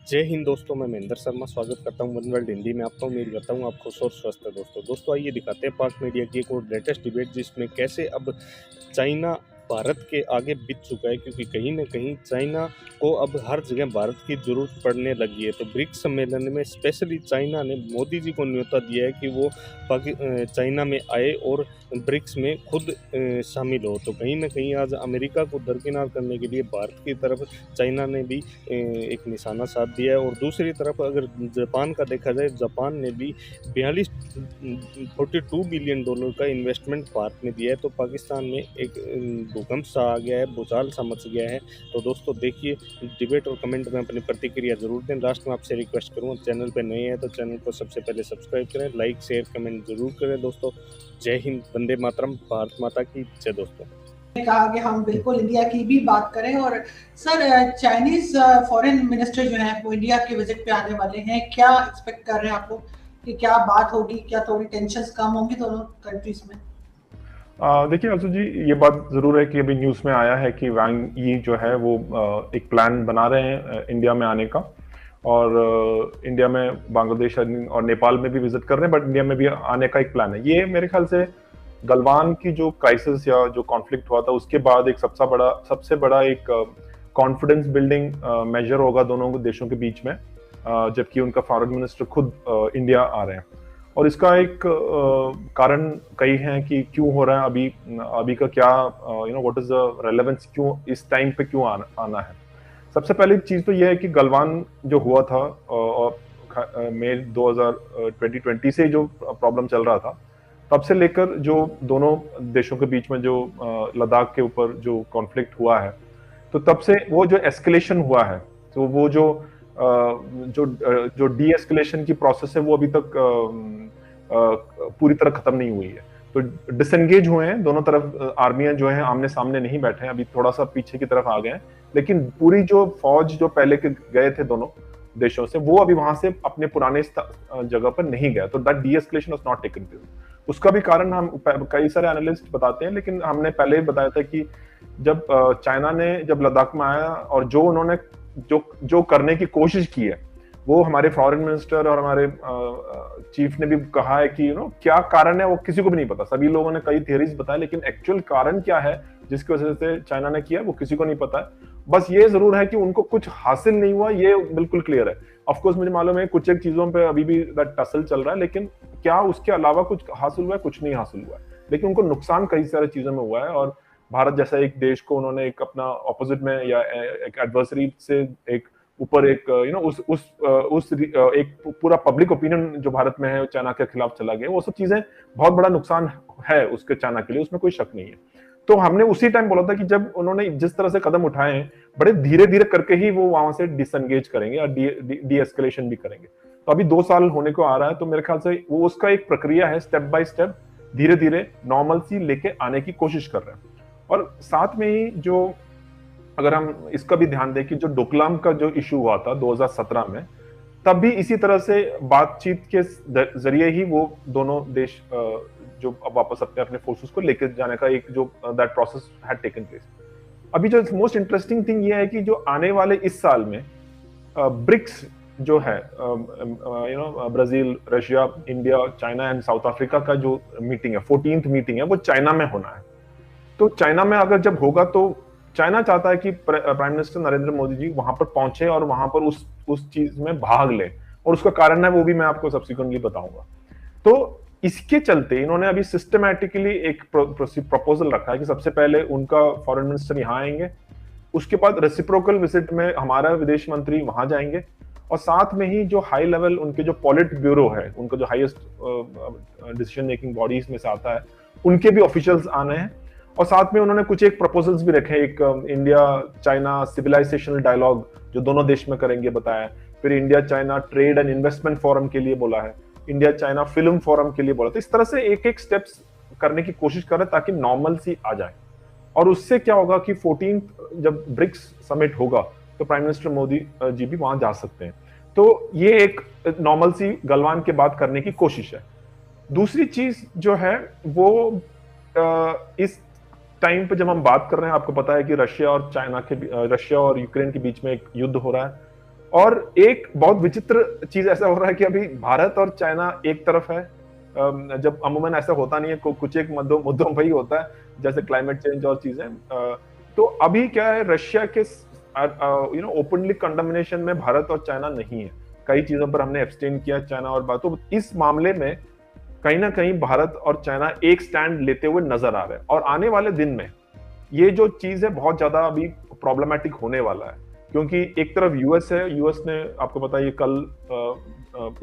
जय हिंद दोस्तों, मैं महेंद्र शर्मा स्वागत करता हूं वन वर्ल्ड हिंदी में आपका। उम्मीद करता हूं आप खुश और स्वस्थ है। दोस्तों आइए दिखाते हैं पाक मीडिया की एक और लेटेस्ट डिबेट, जिसमें कैसे अब चाइना भारत के आगे बिक चुका है, क्योंकि कहीं न कहीं चाइना को अब हर जगह भारत की ज़रूरत पड़ने लगी है। तो ब्रिक्स सम्मेलन में स्पेशली चाइना ने मोदी जी को न्योता दिया है कि वो चाइना में आए और ब्रिक्स में खुद शामिल हो। तो कहीं न कहीं आज अमेरिका को दरकिनार करने के लिए भारत की तरफ चाइना ने भी एक निशाना साध दिया है। और दूसरी तरफ अगर जापान का देखा जाए, जापान ने भी 42 बिलियन डॉलर का इन्वेस्टमेंट भारत में दिया है। तो पाकिस्तान में एक भूकंप सा आ गया है, भूचाल सा मच गया है। तो दोस्तों देखिए डिबेट और कमेंट में अपनी प्रतिक्रिया जरूर दें। लास्ट में आपसे रिक्वेस्ट करूँगा, चैनल पर नए हैं तो चैनल को सबसे पहले सब्सक्राइब करें, लाइक शेयर कमेंट जरूर करें। दोस्तों जय हिंद, वंदे मातरम, भारत माता की जय। दोस्तों कहा कि हम बिल्कुल इंडिया की भी बात करें। और सर, चाइनीज फॉरेन मिनिस्टर जो हैं वो इंडिया के विजिट पे आने वाले हैं। क्या एक्सपेक्ट कर रहे हैं आप लोग कि क्या बात होगी, क्या थोड़ी टेंशन्स कम होंगी दोनों कंट्रीज में? देखिए आंसू जी, ये बात जरूर है कि अभी न्यूज में आया है कि वांग यी जो है वो एक प्लान बना रहे हैं इंडिया में आने का। और इंडिया में बांग्लादेश और नेपाल में भी विजिट कर रहे हैं, बट इंडिया में भी आने का एक प्लान है। ये मेरे ख्याल से गलवान की जो क्राइसिस या जो कॉन्फ्लिक्ट हुआ था उसके बाद एक सबसे बड़ा एक कॉन्फिडेंस बिल्डिंग मेजर होगा दोनों देशों के बीच में, जबकि उनका फॉरेन मिनिस्टर खुद इंडिया आ रहे हैं। और इसका एक कारण कई हैं कि क्यों हो रहा है, अभी का क्या व्हाट इज द रेलेवेंस, क्यों इस टाइम पे क्यों आना है। सबसे पहली चीज तो यह है कि गलवान जो हुआ था मई 2020 से जो प्रॉब्लम चल रहा था, तब से लेकर जो दोनों देशों के बीच में जो लद्दाख के ऊपर जो कॉन्फ्लिक्ट हुआ है, तो तब से वो जो एस्केलेशन हुआ है, तो वो जो डी एस्केलेशन की प्रोसेस है वो अभी तक पूरी तरह खत्म नहीं हुई है। तो डिसएंगेज हुए हैं दोनों तरफ, आर्मियां जो है आमने सामने नहीं बैठे हैं, अभी थोड़ा सा पीछे की तरफ आ गए हैं। लेकिन पूरी जो फौज जो पहले के गए थे दोनों देशों से, वो अभी वहां से अपने पुराने जगह पर नहीं गया। तो that D escalation was not taken place. उसका भी कारण हम कई सारे एनालिस्ट बताते हैं, लेकिन हमने पहले ही बताया था कि जब चाइना ने जब लद्दाख में आया और जो उन्होंने जो करने की कोशिश की है, वो हमारे फॉरेन मिनिस्टर और हमारे चीफ ने भी कहा है कि क्या कारण है वो किसी को भी नहीं पता। सभी लोगों ने कई थियरीज बताए, लेकिन एक्चुअल कारण क्या है जिसकी वजह से चाइना ने किया वो किसी को नहीं पता है। बस ये जरूर है कि उनको कुछ हासिल नहीं हुआ, ये बिल्कुल क्लियर है। ऑफ कोर्स मुझे मालूम है कुछ एक चीजों पे अभी भी टसल चल रहा है, लेकिन क्या उसके अलावा कुछ हासिल हुआ है? कुछ नहीं हासिल हुआ है। लेकिन उनको नुकसान कई सारी चीजों में हुआ है। और भारत जैसा एक देश को उन्होंने एक अपना ऑपोजिट में या एक एडवर्सरी से एक ऊपर एक एक पूरा पब्लिक ओपिनियन जो भारत में है चाइना के खिलाफ चला गया, वो सब चीजें बहुत बड़ा नुकसान है उसके चाइना के लिए, उसमें कोई शक नहीं है। तो हमने उसी टाइम बोला था कि जब उन्होंने जिस तरह से कदम उठाए हैं, बड़े धीरे धीरे करके ही वो वहां से डिसएंगेज करेंगे और डी एस्केलेशन भी करेंगे। तो अभी 2 साल होने को आ रहा है, तो मेरे ख्याल से वो उसका एक प्रक्रिया है, स्टेप बाय स्टेप धीरे धीरे नॉर्मल सी लेके आने की कोशिश कर रहे हैं। और साथ में ही जो अगर हम इसका भी ध्यान दें कि जो डोकलाम का जो इशू हुआ था 2017 में, तब भी इसी तरह से बातचीत के जरिए ही वो दोनों देश जो अब वापस अपने फोर्सेस को लेकर जाने का एक जो that process had taken place. अभी जो मोस्ट इंटरेस्टिंग थिंग ये है कि जो आने वाले इस साल में ब्रिक्स जो है, Brazil, Russia, India, China and south Africa का जो मीटिंग है, 14th मीटिंग है, वो चाइना में होना है। तो चाइना में अगर जब होगा तो चाइना चाहता है कि प्राइम मिनिस्टर नरेंद्र मोदी जी वहां पर पहुंचे और वहां पर उस चीज में भाग ले, और उसका कारण है वो भी मैं आपको सब्सिक्वेंटली बताऊंगा। तो इसके चलते इन्होंने अभी सिस्टमैटिकली एक प्रपोजल रखा है कि सबसे पहले उनका फॉरेन मिनिस्टर यहाँ आएंगे, उसके बाद रेसिप्रोकल विजिट में हमारा विदेश मंत्री वहां जाएंगे, और साथ में ही जो हाई लेवल उनके जो पॉलिट ब्यूरो है, उनका जो हाईएस्ट डिसीजन मेकिंग बॉडीज में से आता है, उनके भी ऑफिशियल्स आने हैं। और साथ में उन्होंने कुछ एक प्रपोजल्स भी रखे, एक इंडिया चाइना सिविलाइजेशनल डायलॉग जो दोनों देश में करेंगे बताया, फिर India China trade and investment forum के लिए बोला है, इंडिया चाइना फिल्म फोरम के लिए बोला। तो इस तरह से एक एक स्टेप्स करने की कोशिश कर रहे हैं ताकि नॉर्मल सी आ जाए। और उससे क्या होगा कि 14th जब ब्रिक्स समिट होगा तो प्राइम मिनिस्टर मोदी जी भी वहां जा सकते हैं। तो ये एक नॉर्मल सी गलवान के बाद करने की कोशिश है। दूसरी चीज जो है वो इस टाइम पे जब हम बात कर रहे हैं, आपको पता है कि रशिया और यूक्रेन के बीच में एक युद्ध हो रहा है। और एक बहुत विचित्र चीज ऐसा हो रहा है कि अभी भारत और चाइना एक तरफ है, जब अमूमन ऐसा होता नहीं है, कुछ एक मुद्दों पर ही होता है, जैसे क्लाइमेट चेंज और चीजें। तो अभी क्या है, रशिया के ओपनली कंडमनेशन में भारत और चाइना नहीं है, कई चीजों पर हमने एब्सटेन किया चाइना और भारत। तो इस मामले में कहीं ना कहीं भारत और चाइना एक स्टैंड लेते हुए नजर आ रहे हैं, और आने वाले दिन में ये जो चीज है बहुत ज्यादा अभी प्रॉब्लमेटिक होने वाला है, क्योंकि एक तरफ यूएस है, यूएस ने आपको पता है कल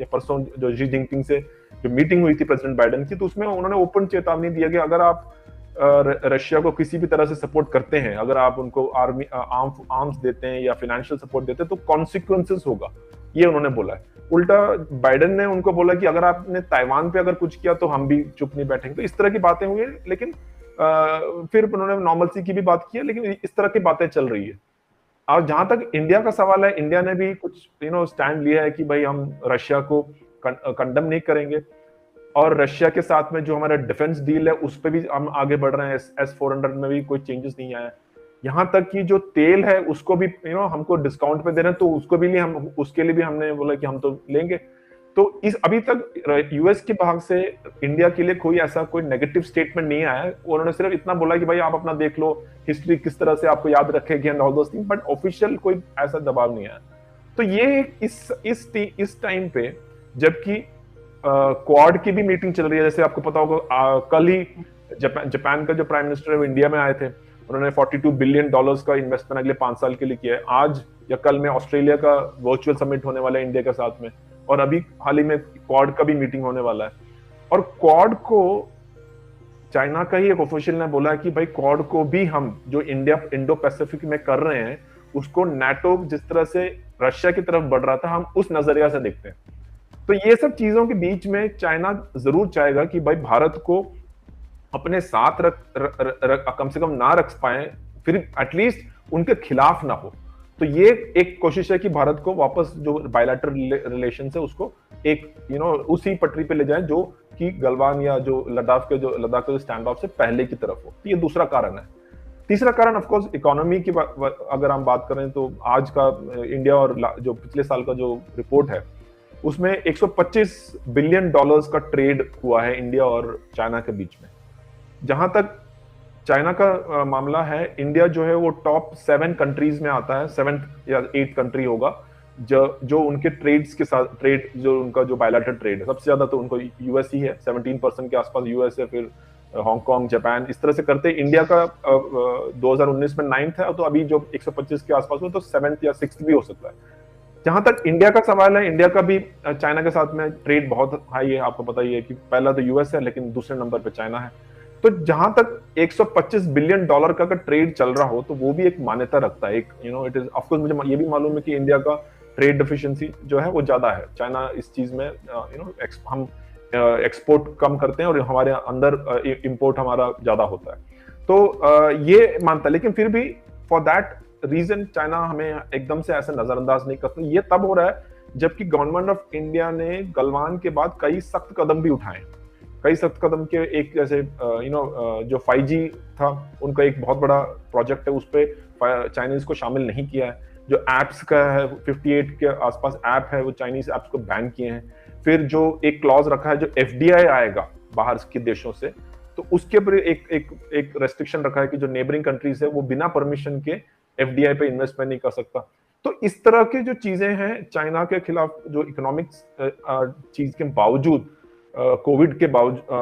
या परसों जो शी जिनपिंग से जो मीटिंग हुई थी प्रेसिडेंट बाइडेन की, तो उसमें उन्होंने ओपन चेतावनी दिया कि अगर आप रशिया को किसी भी तरह से सपोर्ट करते हैं, अगर आप उनको आर्म्स देते हैं या फाइनेंशियल सपोर्ट देते हैं, तो कॉन्सिक्वेंसेस होगा, ये उन्होंने बोला है। उल्टा बाइडेन ने उनको बोला कि अगर आपने ताइवान पे अगर कुछ किया तो हम भी चुप नहीं बैठेंगे। तो इस तरह की बातें हुई, लेकिन फिर उन्होंने नॉर्मलसी की भी बात की है, लेकिन इस तरह की बातें चल रही है। और जहां तक इंडिया का सवाल है, इंडिया ने भी कुछ स्टैंड लिया है कि भाई हम रशिया को कंडम नहीं करेंगे, और रशिया के साथ में जो हमारा डिफेंस डील है उस पर भी हम आगे बढ़ रहे हैं। S-400 में भी कोई चेंजेस नहीं आया, यहाँ तक कि जो तेल है उसको भी हमको डिस्काउंट पे दे रहे हैं, तो उसको भी उसके लिए भी हमने बोला कि हम तो लेंगे। तो इस अभी तक यूएस के भाग से इंडिया के लिए कोई नेगेटिव स्टेटमेंट नहीं आया है। उन्होंने सिर्फ इतना बोला कि भाई आप अपना देख लो, हिस्ट्री किस तरह से आपको याद रखेगी and all those things, but official कोई ऐसा दबाव नहीं आया। तो ये इस टाइम पे जबकि क्वाड की भी मीटिंग चल रही है, जैसे आपको पता होगा कल ही जापान का जो प्राइम मिनिस्टर है वो इंडिया में आए थे, उन्होंने $42 बिलियन का इन्वेस्टमेंट अगले 5 साल के लिए किया है। आज या कल में ऑस्ट्रेलिया का वर्चुअल समिट होने वाला है इंडिया के साथ में, और अभी हाल ही में क्वाड का भी मीटिंग होने वाला है। और क्वाड को चाइना का ही एक ऑफिशियल ने बोला है कि भाई क्वाड को भी हम जो इंडो पैसिफिक में कर रहे हैं उसको नाटो जिस तरह से रशिया की तरफ बढ़ रहा था, हम उस नजरिया से देखते हैं। तो ये सब चीजों के बीच में चाइना जरूर चाहेगा कि भाई भारत को अपने साथ कम से कम ना रख पाए, फिर एटलीस्ट उनके खिलाफ ना हो। तो ये एक कोशिश है कि भारत को वापस जो बायलैटरल रिलेशन है उसको एक उसी पटरी पे ले जाए जो कि गलवान या जो लद्दाख के जो स्टैंड ऑफ से पहले की तरफ हो। ये दूसरा कारण है। तीसरा कारण ऑफ कोर्स इकोनॉमी की अगर हम बात करें तो आज का इंडिया और जो पिछले साल का जो रिपोर्ट है उसमें $125 बिलियन का ट्रेड हुआ है इंडिया और चाइना के बीच में। जहां तक चाइना का मामला है, इंडिया जो है वो टॉप 7 कंट्रीज में आता है, 7th या 8th कंट्री होगा जो उनके ट्रेड्स के साथ जो उनका जो बायलैटरल ट्रेड है, सबसे ज्यादा तो उनको यूएस ही है, 17% के आसपास यूएस है, फिर हांगकांग, जापान, इस तरह से करते। इंडिया का 2019 में 9th है, तो अभी जो 125 के आसपास हो तो 7th या 6th भी हो सकता है। जहां तक इंडिया का सवाल है, इंडिया का भी चाइना के साथ में ट्रेड बहुत हाई है। आपको पता ही है कि पहला तो यूएस है, लेकिन दूसरे नंबर पे चाइना है। तो जहां तक $125 बिलियन का ट्रेड चल रहा हो तो वो भी एक मान्यता रखता है। इट इज ऑफ कोर्स, मुझे ये भी मालूम है कि इंडिया का ट्रेड डिफिशिएंसी जो है वो ज्यादा है। चाइना इस चीज में हम एक्सपोर्ट कम करते हैं और हमारे अंदर इंपोर्ट हमारा ज्यादा होता है। तो ये मानता है, लेकिन फिर भी फॉर दैट रीजन चाइना हमें एकदम से ऐसे नजरअंदाज नहीं करता। ये तब हो रहा है जबकि गवर्नमेंट ऑफ इंडिया ने गलवान के बाद कई सख्त कदम भी उठाए। कई सख्त कदम के एक जैसे जो 5G था, उनका एक बहुत बड़ा प्रोजेक्ट है, उस पर चाइनीज को शामिल नहीं किया है। जो एप्स का है, 58 के आसपास ऐप है, वो चाइनीज ऐप्स को बैन किए हैं। फिर जो एक क्लॉज रखा है, जो FDI आएगा बाहर के देशों से, तो उसके ऊपर एक रेस्ट्रिक्शन रखा है कि जो नेबरिंग कंट्रीज है वो बिना परमिशन के FDI पे इन्वेस्टमेंट नहीं कर सकता। तो इस तरह के जो चीजें हैं चाइना के खिलाफ, जो इकोनॉमिक्स चीज के बावजूद, कोविड के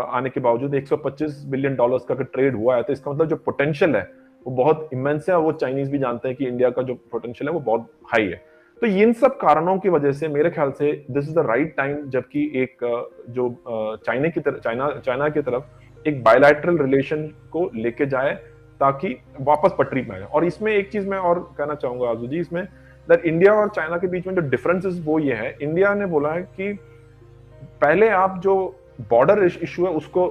आने के बावजूद $125 बिलियन का ट्रेड हुआ है, तो इसका मतलब जो पोटेंशियल है वो बहुत इमेंस है, और वो चाइनीज भी जानते हैं कि इंडिया का जो पोटेंशियल है वो बहुत हाई है। तो इन सब कारणों की वजह से मेरे ख्याल से this is the right time, जबकि एक जो चाइना की तरफ एक बायलैटरल रिलेशन को लेके जाए ताकि वापस पटरी पे आए। और इसमें एक चीज मैं और कहना चाहूंगा आजू जी, इसमें दैट इंडिया और चाइना के बीच में जो डिफरेंसेस वो ये है, इंडिया ने बोला है कि पहले आप जो बॉर्डर इशू है उसको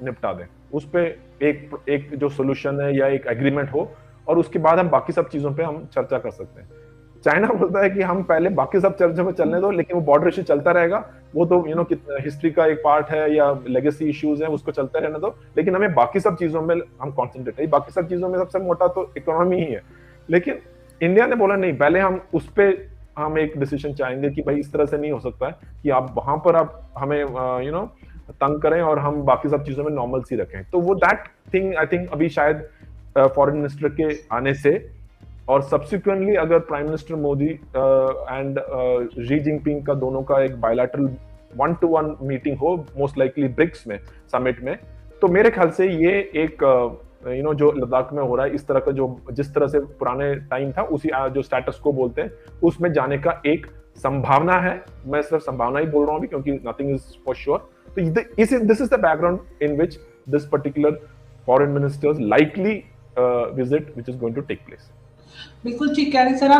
निपटा दें, उस पे एक जो सोल्यूशन है या एक एग्रीमेंट हो, और उसके बाद हम बाकी सब चीजों पे हम चर्चा कर सकते हैं। चाइना बोलता है कि हम पहले बाकी सब चर्चा में चलने दो, लेकिन वो बॉर्डर इशू चलता रहेगा, वो तो हिस्ट्री का एक पार्ट है या लेगेसी इश्यूज है, उसको चलता रहने दो, लेकिन हमें बाकी सब चीजों में हम कॉन्सेंट्रेट है। बाकी सब चीजों में सबसे मोटा तो इकोनॉमी ही है। लेकिन इंडिया ने बोला नहीं, पहले हम उस पे हम एक डिसीजन चाहेंगे कि भाई इस तरह से नहीं हो सकता है कि आप वहां पर आप हमें तंग करें और हम बाकी सब चीजों में नॉर्मल सी रखें। तो वो दैट थिंग आई थिंक अभी शायद फॉरेन मिनिस्टर के आने से और सब्सिक्वेंटली अगर prime minister Modi and Xi Jinping का दोनों का एक बायलैटरल 1-to-1 मीटिंग हो, मोस्ट लाइकली ब्रिक्स में समिट में, तो मेरे ख्याल से ये एक जो लद्दाख में हो रहा है इस तरह का जो जिस तरह से पुराने टाइम था उसी जो स्टेटस को बोलते हैं उसमें जाने का एक संभावना है। मैं सिर्फ संभावना ही बोल रहा हूँ अभी क्योंकि नथिंग इज फॉर श्योर। तो this is the background in which this particular foreign minister's likely visit which is going to take place. बिल्कुल ठीक कह रहे हैं सर आप।